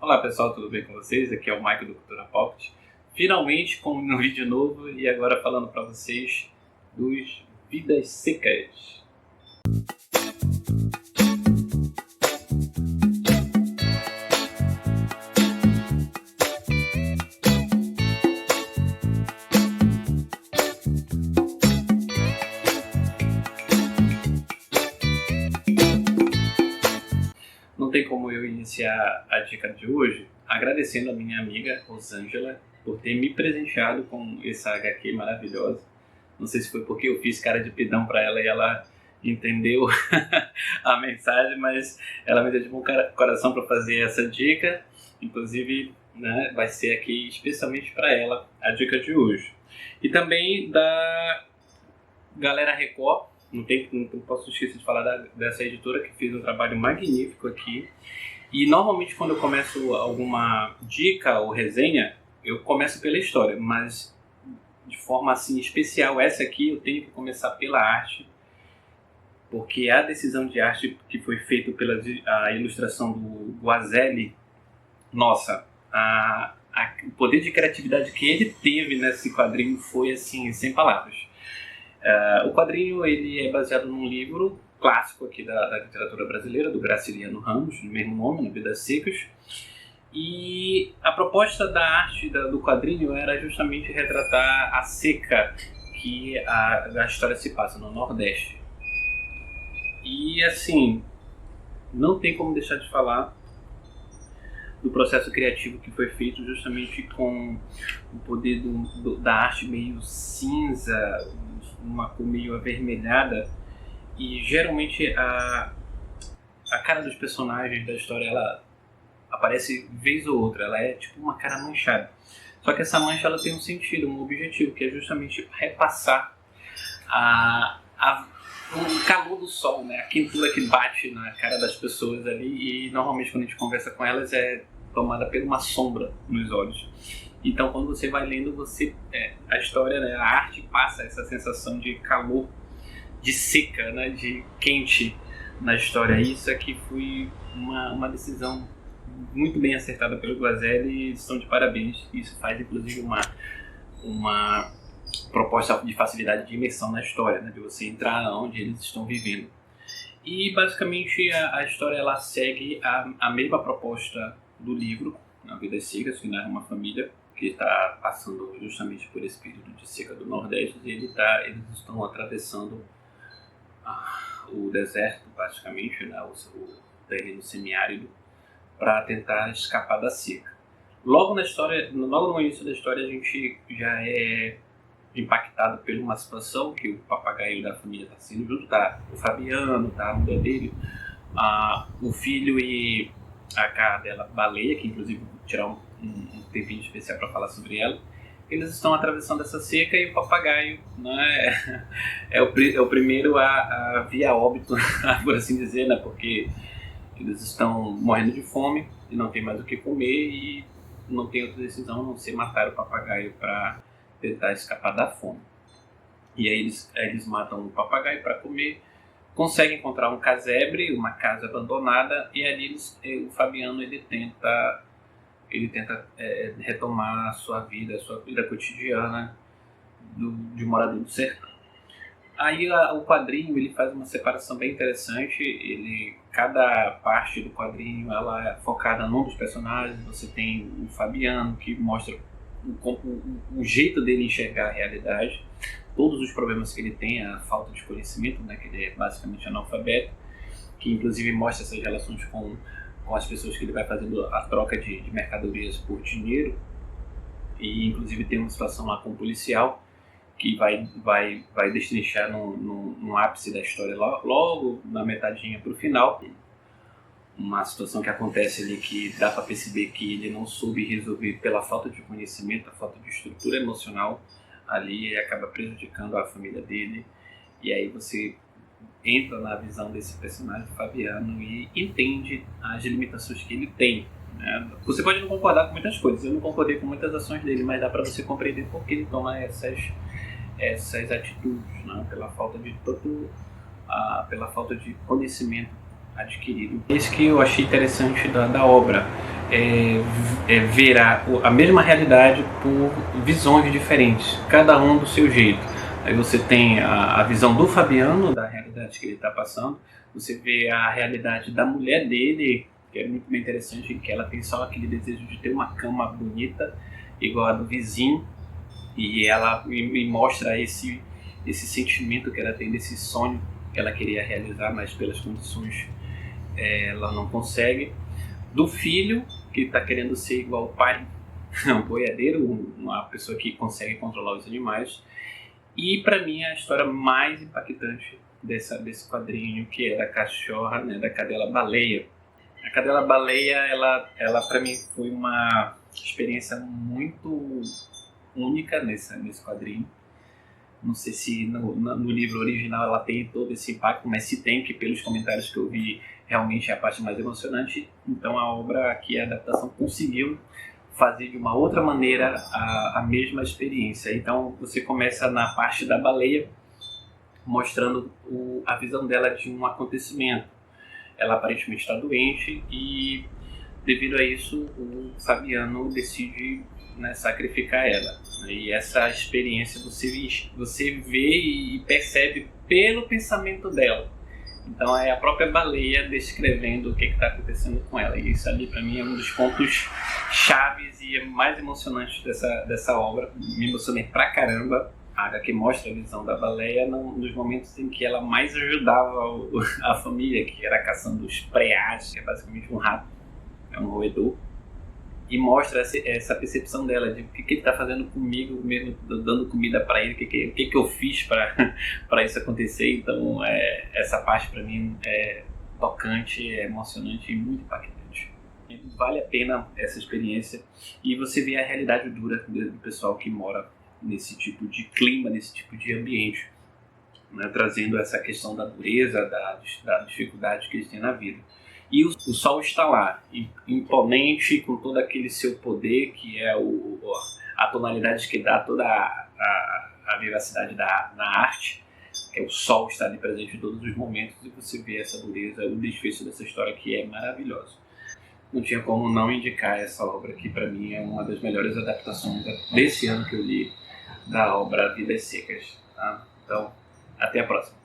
Olá pessoal, tudo bem com vocês? Aqui é o Mike do Cultura Pocket. Finalmente com um vídeo novo e agora falando para vocês dos Vidas Secas. Não tem como eu iniciar a dica de hoje agradecendo a minha amiga Rosângela por ter me presenteado com essa HQ maravilhosa. Não sei se foi porque eu fiz cara de pidão para ela e ela entendeu a mensagem, mas ela me deu de bom coração para fazer essa dica. Inclusive, né, vai ser aqui especialmente para ela a dica de hoje. E também da Galera Record. Não posso esquecer de falar dessa editora que fez um trabalho magnífico aqui. E normalmente quando eu começo alguma dica ou resenha, eu começo pela história, mas de forma assim especial essa aqui eu tenho que começar pela arte, porque a decisão de arte que foi feita pela a ilustração do Guazelli, nossa, o poder de criatividade que ele teve nesse quadrinho foi assim, sem palavras. O quadrinho ele é baseado num livro clássico aqui da literatura brasileira, do Graciliano Ramos, do mesmo nome, no Vidas Secas. E a proposta da arte do quadrinho era justamente retratar a seca que a história se passa no Nordeste. E assim, não tem como deixar de falar do processo criativo que foi feito justamente com o poder da arte meio cinza, uma cor meio avermelhada, e geralmente a cara dos personagens da história ela aparece vez ou outra, ela é tipo uma cara manchada. Só que essa mancha ela tem um sentido, um objetivo, que é justamente repassar o calor do sol, né? A quentura que bate na cara das pessoas ali, e normalmente quando a gente conversa com elas é tomada por uma sombra nos olhos. Então quando você vai lendo, a história, né, a arte passa essa sensação de calor, de seca, né, de quente na história. Isso aqui foi uma decisão muito bem acertada pelo Guazelli e estão de parabéns. Isso faz inclusive uma proposta de facilidade de imersão na história, né, de você entrar onde eles estão vivendo. E basicamente a história ela segue a mesma proposta do livro, na Vidas Secas, que narra uma família que está passando justamente por esse período de seca do Nordeste, e eles estão atravessando o deserto, praticamente, né, o terreno semiárido, para tentar escapar da seca. Logo no início da história, a gente já é impactado por uma situação que o papagaio da família está sendo junto, tá o Fabiano, tá a mulher dele, o filho e a cadela Baleia, que inclusive vou tirar um tempinho especial para falar sobre ela. Eles estão atravessando essa seca e o papagaio, né, é o primeiro a vir a óbito, por assim dizer, né, porque eles estão morrendo de fome e não tem mais o que comer e não tem outra decisão a não ser matar o papagaio para tentar escapar da fome. E aí eles matam o papagaio para comer, conseguem encontrar um casebre, uma casa abandonada, e ali o Fabiano ele tenta retomar a sua vida cotidiana de morador do sertão. Aí o quadrinho ele faz uma separação bem interessante. Cada parte do quadrinho ela é focada num dos personagens. Você tem o Fabiano, que mostra o jeito dele enxergar a realidade, todos os problemas que ele tem, a falta de conhecimento, né, que ele é basicamente analfabeto, que inclusive mostra essas relações com as pessoas que ele vai fazendo a troca de mercadorias por dinheiro. E inclusive tem uma situação lá com o policial que vai destrinchar no ápice da história, logo na metadinha para o final, uma situação que acontece ali que dá para perceber que ele não soube resolver pela falta de conhecimento, a falta de estrutura emocional ali, e acaba prejudicando a família dele. E aí você entra na visão desse personagem Fabiano e entende as limitações que ele tem, né? Você pode não concordar com muitas coisas, eu não concordei com muitas ações dele, mas dá para você compreender por que ele toma essas atitudes, né? Pela falta de conhecimento adquirido. Isso que eu achei interessante da obra, ver a mesma realidade por visões diferentes, cada um do seu jeito. Aí você tem a visão do Fabiano, da realidade que ele está passando, você vê a realidade da mulher dele, que é muito bem interessante, que ela tem só aquele desejo de ter uma cama bonita, igual a do vizinho, e ela me mostra esse sentimento que ela tem desse sonho que ela queria realizar, mas pelas condições ela não consegue. Do filho, que está querendo ser igual ao pai, um boiadeiro, uma pessoa que consegue controlar os animais. E para mim a história mais impactante desse quadrinho, que é da cachorra, né, da cadela baleia. A cadela baleia, ela para mim foi uma experiência muito única nesse quadrinho. Não sei se no livro original ela tem todo esse impacto, mas se tem, que pelos comentários que eu vi, realmente é a parte mais emocionante. Então a obra aqui, a adaptação, conseguiu fazer de uma outra maneira a mesma experiência. Então você começa na parte da baleia, mostrando a visão dela de um acontecimento. Ela aparentemente está doente e, devido a isso, o Fabiano decide, né, sacrificar ela. E essa experiência você vê e percebe pelo pensamento dela. Então é a própria baleia descrevendo o que está acontecendo com ela. E isso ali para mim é um dos pontos chaves e mais emocionantes dessa obra. Me emocionei pra caramba. A HQ mostra a visão da baleia nos momentos em que ela mais ajudava a família, que era caçando os preás, que é basicamente um rato, é um roedor. E mostra essa percepção dela de o que ele está fazendo comigo, mesmo dando comida para ele, o que eu fiz para isso acontecer. Então essa parte para mim é tocante, é emocionante e muito impactante. Vale a pena essa experiência e você vê a realidade dura do pessoal que mora nesse tipo de clima, nesse tipo de ambiente, né, trazendo essa questão da dureza, da dificuldade que eles têm na vida. E o sol está lá, imponente, com todo aquele seu poder, que é a tonalidade que dá toda a vivacidade na arte, que é o sol está ali presente em todos os momentos, e você vê essa dureza, o desfecho dessa história, que é maravilhoso. Não tinha como não indicar essa obra, que para mim é uma das melhores adaptações desse ano que eu li, da obra Vidas Secas. Tá? Então, até a próxima.